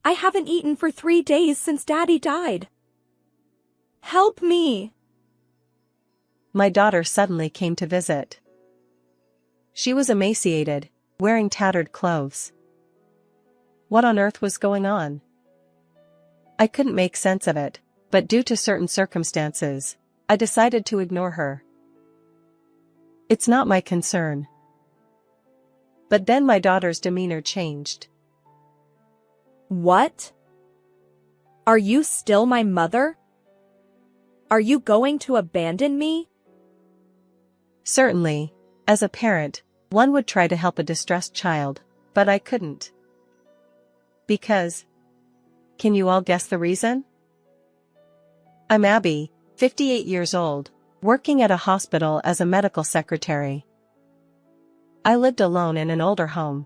I haven't eaten for 3 days since Daddy died. Help me! My daughter suddenly came to visit. She was emaciated, wearing tattered clothes. What on earth was going on? I couldn't make sense of it, but due to certain circumstances, I decided to ignore her. It's not my concern. But then my daughter's demeanor changed. What? Are you still my mother? Are you going to abandon me? Certainly, as a parent, one would try to help a distressed child, but I couldn't. Because, can you all guess the reason? I'm Abby, 58 years old, working at a hospital as a medical secretary. I lived alone in an older home.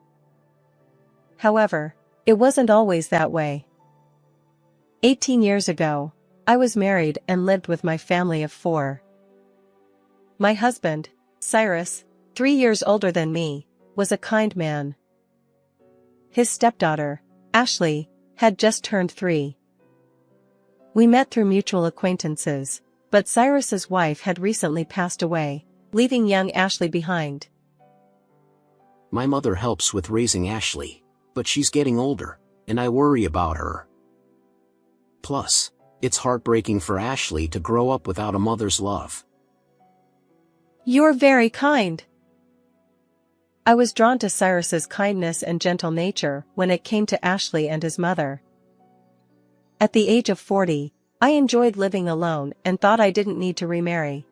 However, it wasn't always that way. 18 years ago, I was married and lived with my family of 4. My husband, Cyrus, 3 years older than me, was a kind man. His stepdaughter, Ashley, had just turned 3. We met through mutual acquaintances, but Cyrus's wife had recently passed away, leaving young Ashley behind. My mother helps with raising Ashley, but she's getting older, and I worry about her. Plus, it's heartbreaking for Ashley to grow up without a mother's love. You're very kind. I was drawn to Cyrus's kindness and gentle nature when it came to Ashley and his mother. At the age of 40, I enjoyed living alone and thought I didn't need to remarry.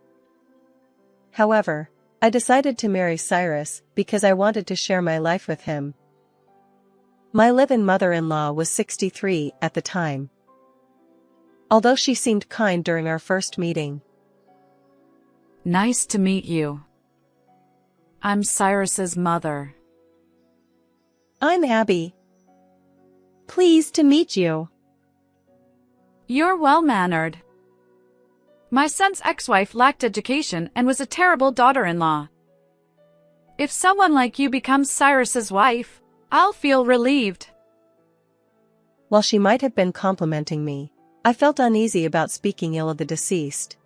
However, I decided to marry Cyrus because I wanted to share my life with him. My live-in mother-in-law was 63 at the time. Although she seemed kind during our first meeting. Nice to meet you. I'm Cyrus's mother. I'm Abby. Pleased to meet you. You're well-mannered. My son's ex-wife lacked education and was a terrible daughter-in-law. If someone like you becomes Cyrus's wife, I'll feel relieved. While she might have been complimenting me, I felt uneasy about speaking ill of the deceased.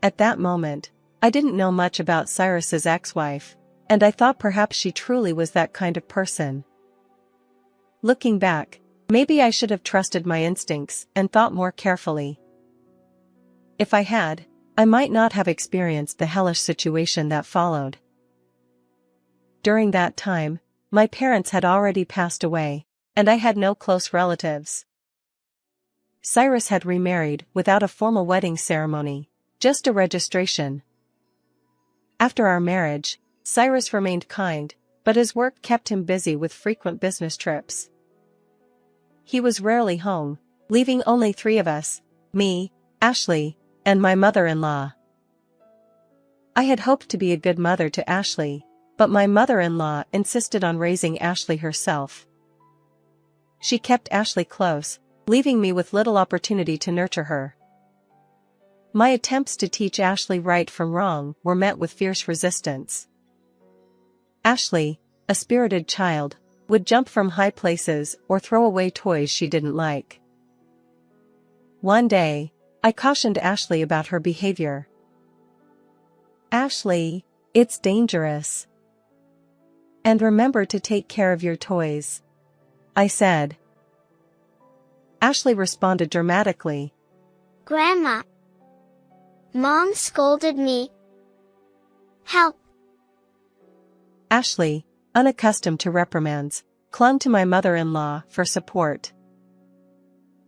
At that moment, I didn't know much about Cyrus's ex-wife, and I thought perhaps she truly was that kind of person. Looking back, maybe I should have trusted my instincts and thought more carefully. If I had, I might not have experienced the hellish situation that followed. During that time, my parents had already passed away, and I had no close relatives. Cyrus had remarried without a formal wedding ceremony, just a registration. After our marriage, Cyrus remained kind, but his work kept him busy with frequent business trips. He was rarely home, leaving only 3 of us, me, Ashley, and my mother-in-law. I had hoped to be a good mother to Ashley, but my mother-in-law insisted on raising Ashley herself. She kept Ashley close, leaving me with little opportunity to nurture her. My attempts to teach Ashley right from wrong were met with fierce resistance. Ashley, a spirited child, would jump from high places or throw away toys she didn't like. One day, I cautioned Ashley about her behavior. Ashley, it's dangerous. And remember to take care of your toys, I said. Ashley responded dramatically. Grandma, Mom scolded me. Help. Ashley, unaccustomed to reprimands, clung to my mother-in-law for support.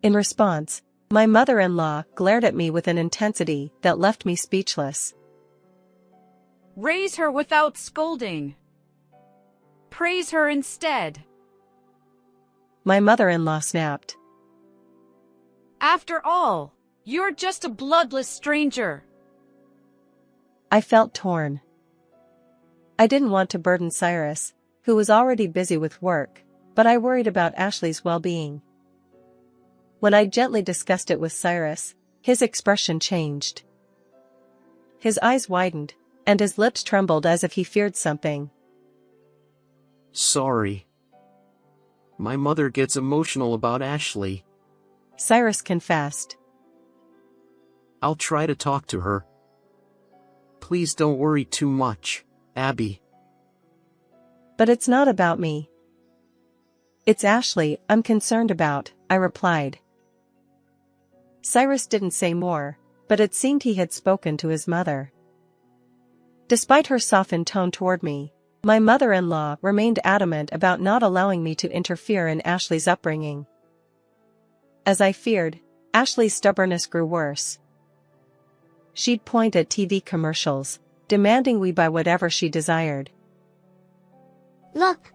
In response, my mother-in-law glared at me with an intensity that left me speechless. Raise her without scolding. Praise her instead. My mother-in-law snapped. After all, you're just a bloodless stranger. I felt torn. I didn't want to burden Cyrus, who was already busy with work, but I worried about Ashley's well-being. When I gently discussed it with Cyrus, his expression changed. His eyes widened, and his lips trembled as if he feared something. Sorry. My mother gets emotional about Ashley. Cyrus confessed. I'll try to talk to her. Please don't worry too much, Abby. But it's not about me. It's Ashley I'm concerned about, I replied. Cyrus didn't say more, but it seemed he had spoken to his mother. Despite her softened tone toward me, my mother-in-law remained adamant about not allowing me to interfere in Ashley's upbringing. As I feared, Ashley's stubbornness grew worse. She'd point at TV commercials, demanding we buy whatever she desired. Look.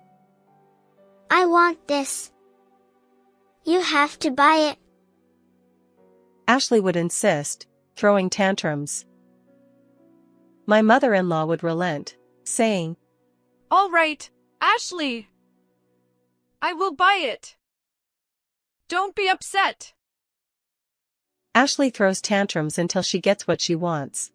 I want this. You have to buy it. Ashley would insist, throwing tantrums. My mother-in-law would relent, saying, All right, Ashley. I will buy it. Don't be upset. Ashley throws tantrums until she gets what she wants.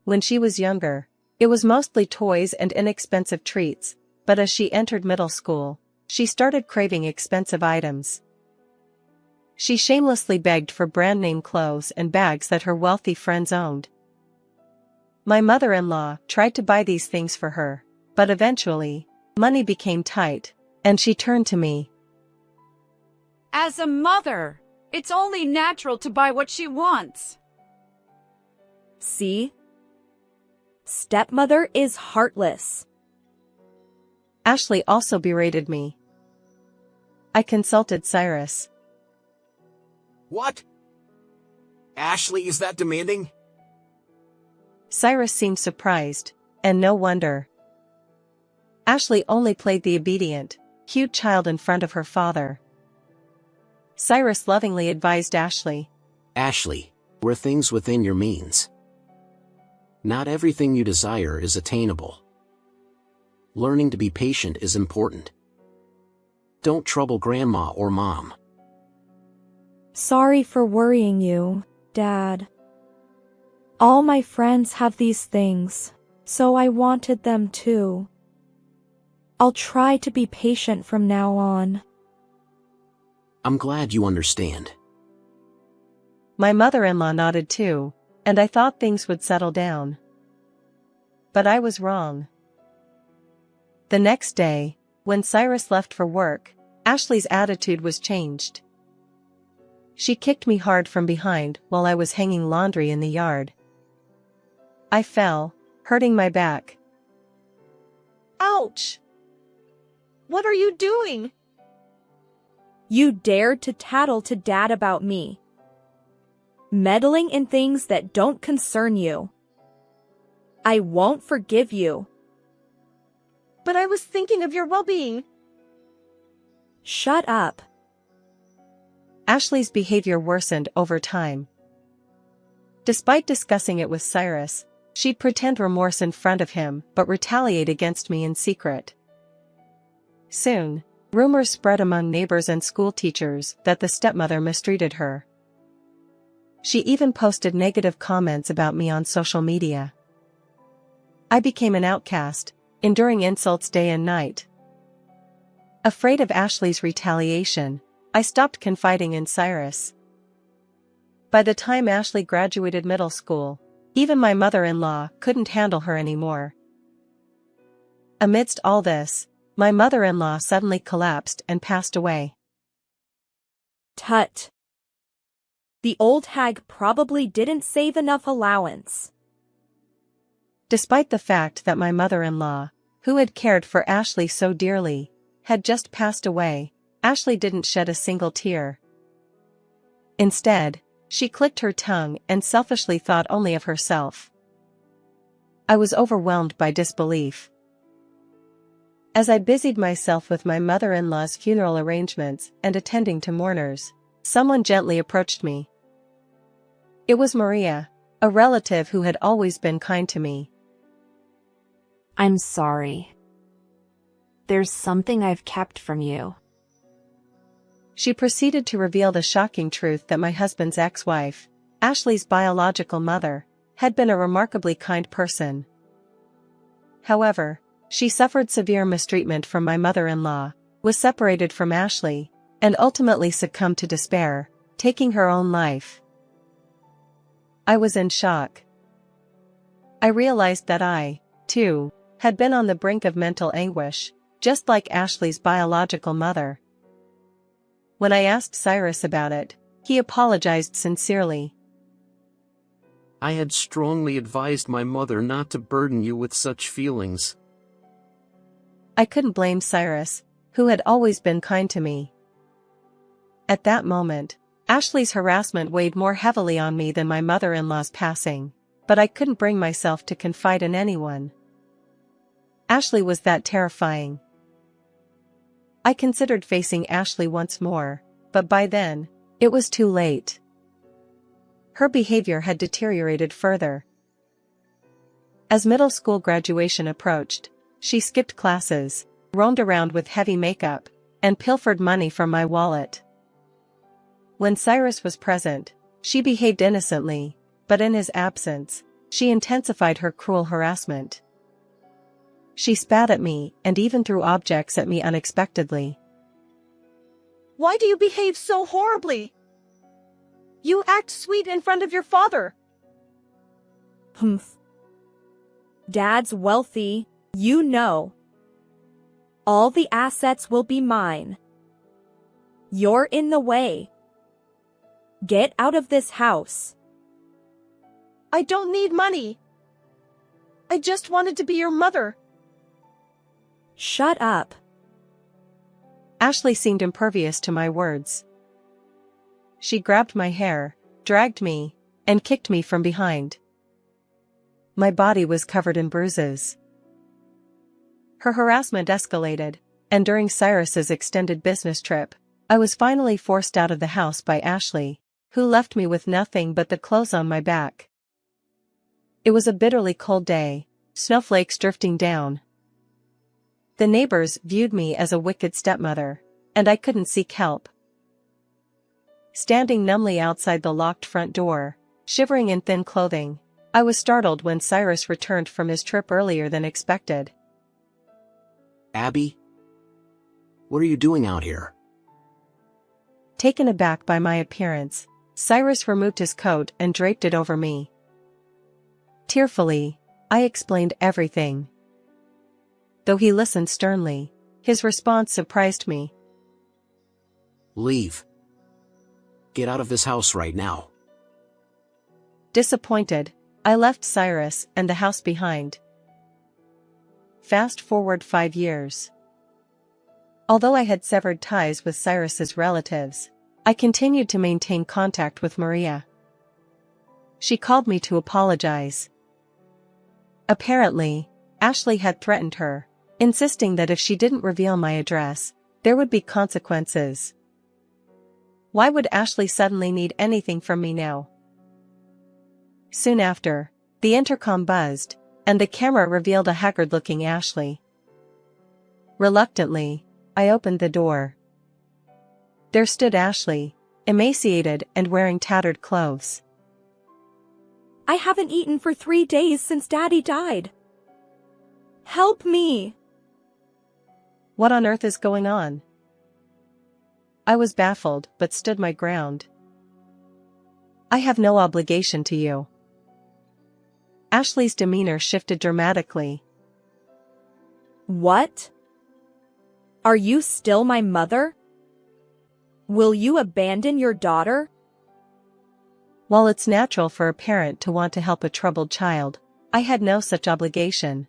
When she was younger, it was mostly toys and inexpensive treats, but as she entered middle school, she started craving expensive items. She shamelessly begged for brand-name clothes and bags that her wealthy friends owned. My mother-in-law tried to buy these things for her, but eventually, money became tight, and she turned to me. As a mother, it's only natural to buy what she wants. See? Stepmother is heartless. Ashley also berated me. I consulted Cyrus. What? Ashley is that demanding? Cyrus seemed surprised, and no wonder. Ashley only played the obedient, cute child in front of her father. Cyrus lovingly advised Ashley. Ashley, we're things within your means. Not everything you desire is attainable. Learning to be patient is important. Don't trouble Grandma or Mom. Sorry for worrying you, Dad. All my friends have these things, so I wanted them too. I'll try to be patient from now on. I'm glad you understand. My mother-in-law nodded too, and I thought things would settle down. But I was wrong. The next day, when Cyrus left for work, Ashley's attitude was changed. She kicked me hard from behind while I was hanging laundry in the yard. I fell, hurting my back. Ouch! What are you doing? You dared to tattle to Dad about me. Meddling in things that don't concern you. I won't forgive you. But I was thinking of your well-being. Shut up. Ashley's behavior worsened over time. Despite discussing it with Cyrus, she'd pretend remorse in front of him but retaliate against me in secret. Soon, rumors spread among neighbors and school teachers that the stepmother mistreated her. She even posted negative comments about me on social media. I became an outcast, enduring insults day and night. Afraid of Ashley's retaliation, I stopped confiding in Cyrus. By the time Ashley graduated middle school, even my mother-in-law couldn't handle her anymore. Amidst all this, my mother-in-law suddenly collapsed and passed away. Tut. The old hag probably didn't save enough allowance. Despite the fact that my mother-in-law, who had cared for Ashley so dearly, had just passed away, Ashley didn't shed a single tear. Instead, she clicked her tongue and selfishly thought only of herself. I was overwhelmed by disbelief. As I busied myself with my mother-in-law's funeral arrangements and attending to mourners, someone gently approached me. It was Maria, a relative who had always been kind to me. I'm sorry. There's something I've kept from you. She proceeded to reveal the shocking truth that my husband's ex-wife, Ashley's biological mother, had been a remarkably kind person. However, she suffered severe mistreatment from my mother-in-law, was separated from Ashley, and ultimately succumbed to despair, taking her own life. I was in shock. I realized that I, too, had been on the brink of mental anguish, just like Ashley's biological mother. When I asked Cyrus about it, he apologized sincerely. I had strongly advised my mother not to burden you with such feelings. I couldn't blame Cyrus, who had always been kind to me. At that moment, Ashley's harassment weighed more heavily on me than my mother-in-law's passing, but I couldn't bring myself to confide in anyone. Ashley was that terrifying. I considered facing Ashley once more, but by then, it was too late. Her behavior had deteriorated further. As middle school graduation approached, she skipped classes, roamed around with heavy makeup, and pilfered money from my wallet. When Cyrus was present, she behaved innocently, but in his absence, she intensified her cruel harassment. She spat at me and even threw objects at me unexpectedly. Why do you behave so horribly? You act sweet in front of your father. Humph. Dad's wealthy, you know. All the assets will be mine. You're in the way. Get out of this house. I don't need money. I just wanted to be your mother. Shut up. Ashley seemed impervious to my words. She grabbed my hair, dragged me, and kicked me from behind. My body was covered in bruises. Her harassment escalated, and during Cyrus's extended business trip, I was finally forced out of the house by Ashley, who left me with nothing but the clothes on my back. It was a bitterly cold day, snowflakes drifting down. The neighbors viewed me as a wicked stepmother, and I couldn't seek help. Standing numbly outside the locked front door, shivering in thin clothing, I was startled when Cyrus returned from his trip earlier than expected. Abby? What are you doing out here? Taken aback by my appearance, Cyrus removed his coat and draped it over me. Tearfully, I explained everything. Though he listened sternly, his response surprised me. Leave. Get out of this house right now. Disappointed, I left Cyrus and the house behind. Fast forward 5 years. Although I had severed ties with Cyrus's relatives, I continued to maintain contact with Maria. She called me to apologize. Apparently, Ashley had threatened her, insisting that if she didn't reveal my address, there would be consequences. Why would Ashley suddenly need anything from me now? Soon after, the intercom buzzed, and the camera revealed a haggard-looking Ashley. Reluctantly, I opened the door. There stood Ashley, emaciated and wearing tattered clothes. I haven't eaten for 3 days since Daddy died. Help me! What on earth is going on? I was baffled but stood my ground. I have no obligation to you. Ashley's demeanor shifted dramatically. What? Are you still my mother? Will you abandon your daughter? While it's natural for a parent to want to help a troubled child, I had no such obligation.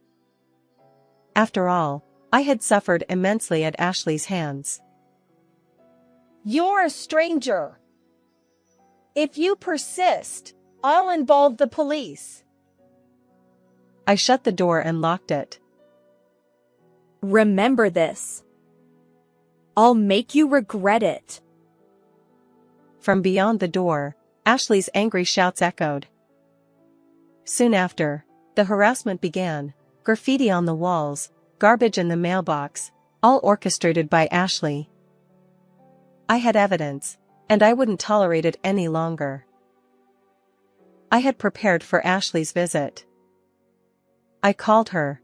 After all, I had suffered immensely at Ashley's hands. You're a stranger. If you persist, I'll involve the police. I shut the door and locked it. Remember this. I'll make you regret it. From beyond the door, Ashley's angry shouts echoed. Soon after, the harassment began, graffiti on the walls, garbage in the mailbox, all orchestrated by Ashley. I had evidence, and I wouldn't tolerate it any longer. I had prepared for Ashley's visit. I called her.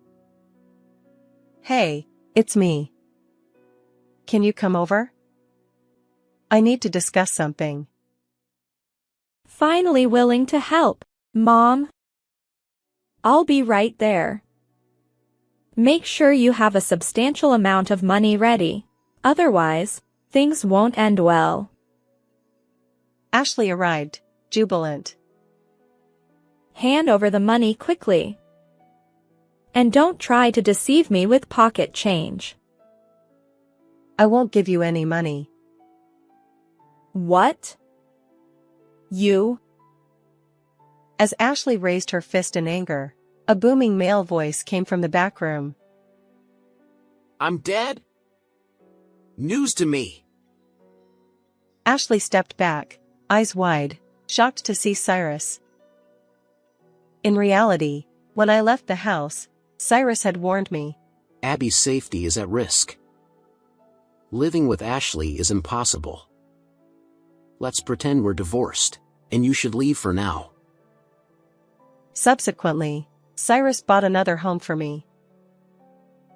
Hey, it's me. Can you come over? I need to discuss something. Finally willing to help, Mom. I'll be right there. Make sure you have a substantial amount of money ready. Otherwise, things won't end well. Ashley arrived, jubilant. Hand over the money quickly. And don't try to deceive me with pocket change. I won't give you any money. What? You? As Ashley raised her fist in anger, a booming male voice came from the back room. I'm dead? News to me. Ashley stepped back, eyes wide, shocked to see Cyrus. In reality, when I left the house, Cyrus had warned me. Abby's safety is at risk. Living with Ashley is impossible. Let's pretend we're divorced, and you should leave for now. Subsequently, Cyrus bought another home for me.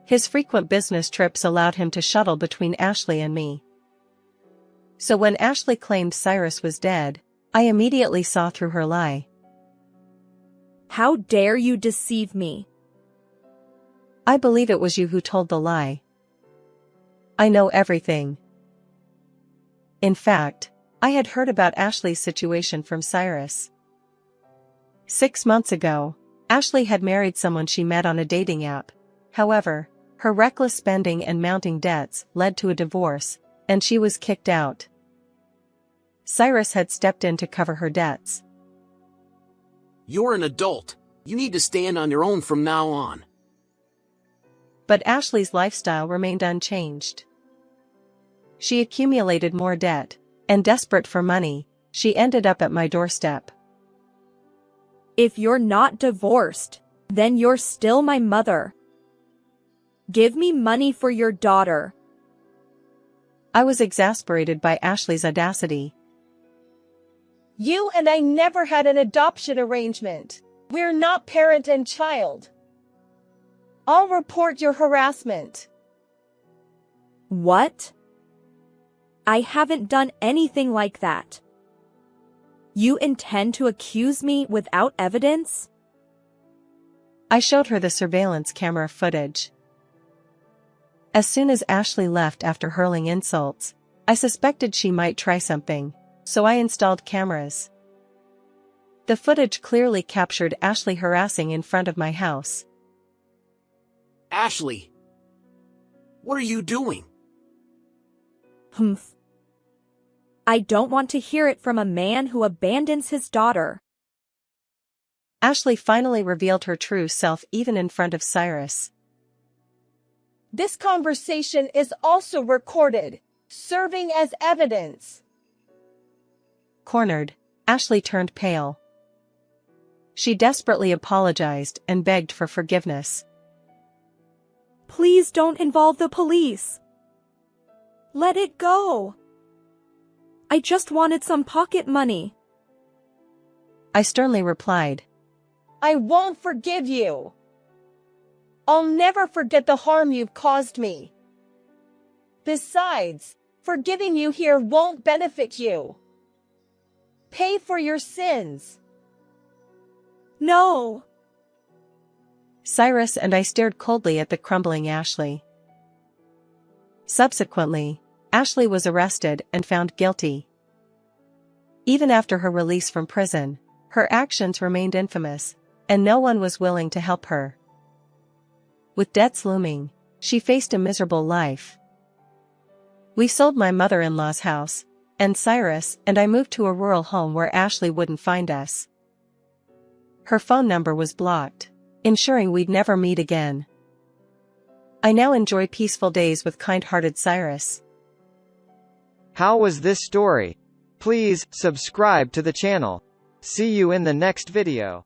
His frequent business trips allowed him to shuttle between Ashley and me. So when Ashley claimed Cyrus was dead, I immediately saw through her lie. How dare you deceive me? I believe it was you who told the lie. I know everything. In fact, I had heard about Ashley's situation from Cyrus. 6 months ago, Ashley had married someone she met on a dating app. However, her reckless spending and mounting debts led to a divorce, and she was kicked out. Cyrus had stepped in to cover her debts. You're an adult. You need to stand on your own from now on. But Ashley's lifestyle remained unchanged. She accumulated more debt, and desperate for money, she ended up at my doorstep. If you're not divorced, then you're still my mother. Give me money for your daughter. I was exasperated by Ashley's audacity. You and I never had an adoption arrangement. We're not parent and child. I'll report your harassment. What? I haven't done anything like that. You intend to accuse me without evidence? I showed her the surveillance camera footage. As soon as Ashley left after hurling insults, I suspected she might try something, so I installed cameras. The footage clearly captured Ashley harassing in front of my house. Ashley! What are you doing? Humph. I don't want to hear it from a man who abandons his daughter. Ashley finally revealed her true self even in front of Cyrus. This conversation is also recorded, serving as evidence. Cornered, Ashley turned pale. She desperately apologized and begged for forgiveness. Please don't involve the police. Let it go. I just wanted some pocket money. I sternly replied. I won't forgive you. I'll never forget the harm you've caused me. Besides, forgiving you here won't benefit you. Pay for your sins. No. Cyrus and I stared coldly at the crumbling Ashley. Subsequently, Ashley was arrested and found guilty. Even after her release from prison, her actions remained infamous, and no one was willing to help her. With debts looming, she faced a miserable life. We sold my mother-in-law's house, and Cyrus and I moved to a rural home where Ashley wouldn't find us. Her phone number was blocked, ensuring we'd never meet again. I now enjoy peaceful days with kind-hearted Cyrus. How was this story? Please subscribe to the channel. See you in the next video.